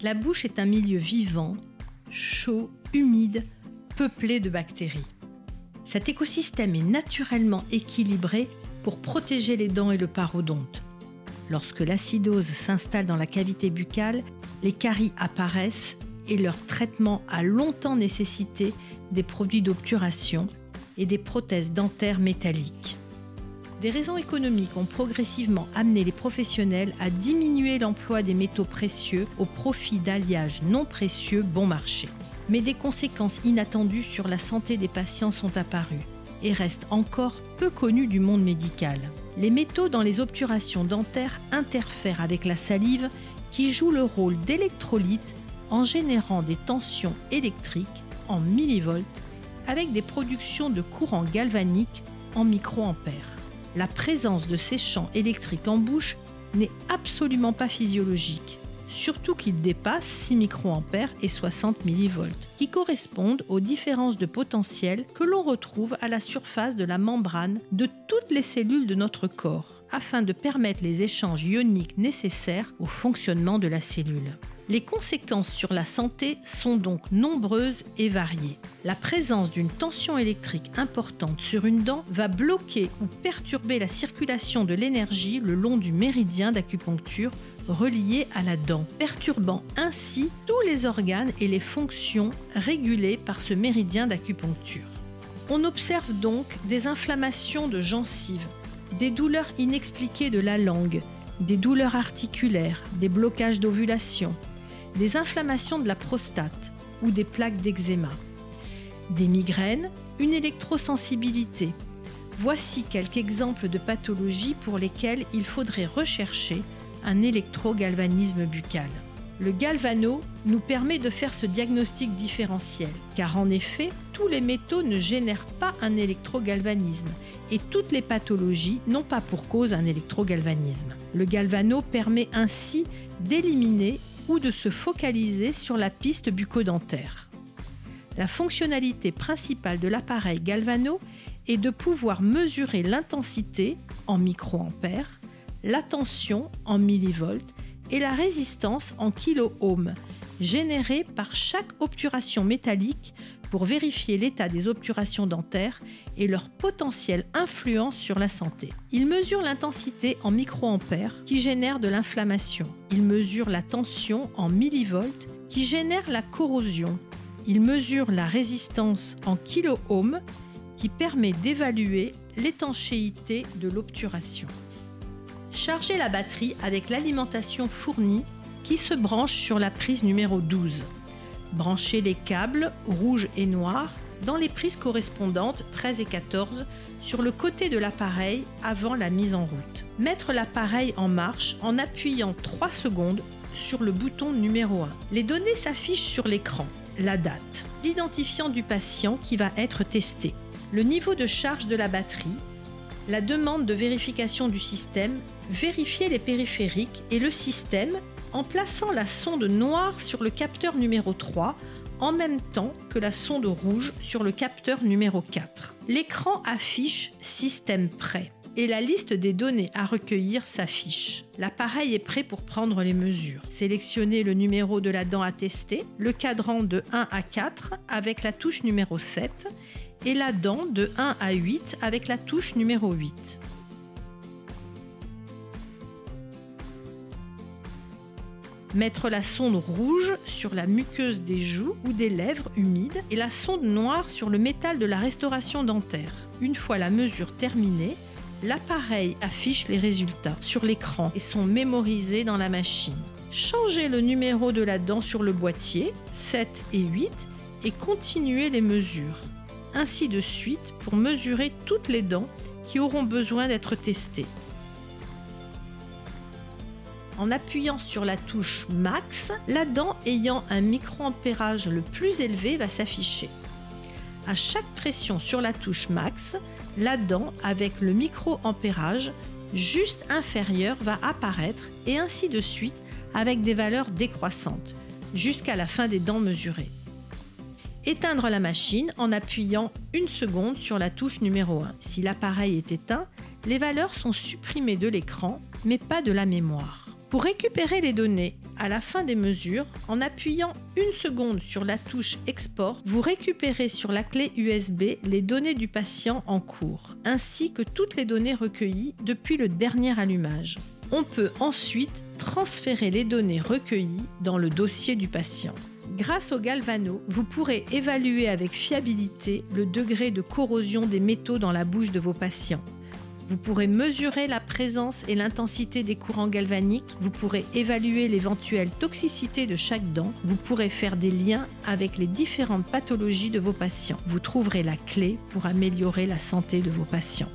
La bouche est un milieu vivant, chaud, humide, peuplé de bactéries. Cet écosystème est naturellement équilibré pour protéger les dents et le parodonte. Lorsque l'acidose s'installe dans la cavité buccale, les caries apparaissent et leur traitement a longtemps nécessité des produits d'obturation et des prothèses dentaires métalliques. Des raisons économiques ont progressivement amené les professionnels à diminuer l'emploi des métaux précieux au profit d'alliages non précieux bon marché. Mais des conséquences inattendues sur la santé des patients sont apparues et restent encore peu connues du monde médical. Les métaux dans les obturations dentaires interfèrent avec la salive qui joue le rôle d'électrolyte en générant des tensions électriques en millivolts avec des productions de courants galvaniques en microampères. La présence de ces champs électriques en bouche n'est absolument pas physiologique, surtout qu'ils dépassent 6 microampères et 60 millivolts, qui correspondent aux différences de potentiel que l'on retrouve à la surface de la membrane de toutes les cellules de notre corps, afin de permettre les échanges ioniques nécessaires au fonctionnement de la cellule. Les conséquences sur la santé sont donc nombreuses et variées. La présence d'une tension électrique importante sur une dent va bloquer ou perturber la circulation de l'énergie le long du méridien d'acupuncture relié à la dent, perturbant ainsi tous les organes et les fonctions régulées par ce méridien d'acupuncture. On observe donc des inflammations de gencives, des douleurs inexpliquées de la langue, des douleurs articulaires, des blocages d'ovulation, des inflammations de la prostate ou des plaques d'eczéma, des migraines, une électrosensibilité. Voici quelques exemples de pathologies pour lesquelles il faudrait rechercher un électrogalvanisme buccal. Le galvano nous permet de faire ce diagnostic différentiel, car en effet, tous les métaux ne génèrent pas un électrogalvanisme et toutes les pathologies n'ont pas pour cause un électrogalvanisme. Le galvano permet ainsi d'éliminer ou de se focaliser sur la piste bucco-dentaire. La fonctionnalité principale de l'appareil galvano est de pouvoir mesurer l'intensité en microampères, la tension en millivolts et la résistance en kiloohms générée par chaque obturation métallique pour vérifier l'état des obturations dentaires et leur potentielle influence sur la santé. Il mesure l'intensité en microampères qui génère de l'inflammation. Il mesure la tension en millivolts qui génère la corrosion. Il mesure la résistance en kiloohms qui permet d'évaluer l'étanchéité de l'obturation. Chargez la batterie avec l'alimentation fournie qui se branche sur la prise numéro 12. Branchez les câbles rouge et noir dans les prises correspondantes 13 et 14 sur le côté de l'appareil avant la mise en route. Mettre l'appareil en marche en appuyant 3 secondes sur le bouton numéro 1. Les données s'affichent sur l'écran. La date, l'identifiant du patient qui va être testé, le niveau de charge de la batterie, la demande de vérification du système, vérifier les périphériques et le système en plaçant la sonde noire sur le capteur numéro 3 en même temps que la sonde rouge sur le capteur numéro 4. L'écran affiche « Système prêt » et la liste des données à recueillir s'affiche. L'appareil est prêt pour prendre les mesures. Sélectionnez le numéro de la dent à tester, le cadran de 1 à 4 avec la touche numéro 7 et la dent de 1 à 8 avec la touche numéro 8. Mettre la sonde rouge sur la muqueuse des joues ou des lèvres humides et la sonde noire sur le métal de la restauration dentaire. Une fois la mesure terminée, l'appareil affiche les résultats sur l'écran et sont mémorisés dans la machine. Changez le numéro de la dent sur le boîtier, 7 et 8, et continuez les mesures. Ainsi de suite pour mesurer toutes les dents qui auront besoin d'être testées. En appuyant sur la touche Max, la dent ayant un microampérage le plus élevé va s'afficher. À chaque pression sur la touche Max, la dent avec le microampérage juste inférieur va apparaître et ainsi de suite avec des valeurs décroissantes jusqu'à la fin des dents mesurées. Éteindre la machine en appuyant 1 seconde sur la touche numéro 1. Si l'appareil est éteint, les valeurs sont supprimées de l'écran mais pas de la mémoire. Pour récupérer les données, À la fin des mesures, en appuyant 1 seconde sur la touche Export, vous récupérez sur la clé USB les données du patient en cours, ainsi que toutes les données recueillies depuis le dernier allumage. On peut ensuite transférer les données recueillies dans le dossier du patient. Grâce au Galvano, vous pourrez évaluer avec fiabilité le degré de corrosion des métaux dans la bouche de vos patients. Vous pourrez mesurer la présence et l'intensité des courants galvaniques, vous pourrez évaluer l'éventuelle toxicité de chaque dent, vous pourrez faire des liens avec les différentes pathologies de vos patients. Vous trouverez la clé pour améliorer la santé de vos patients.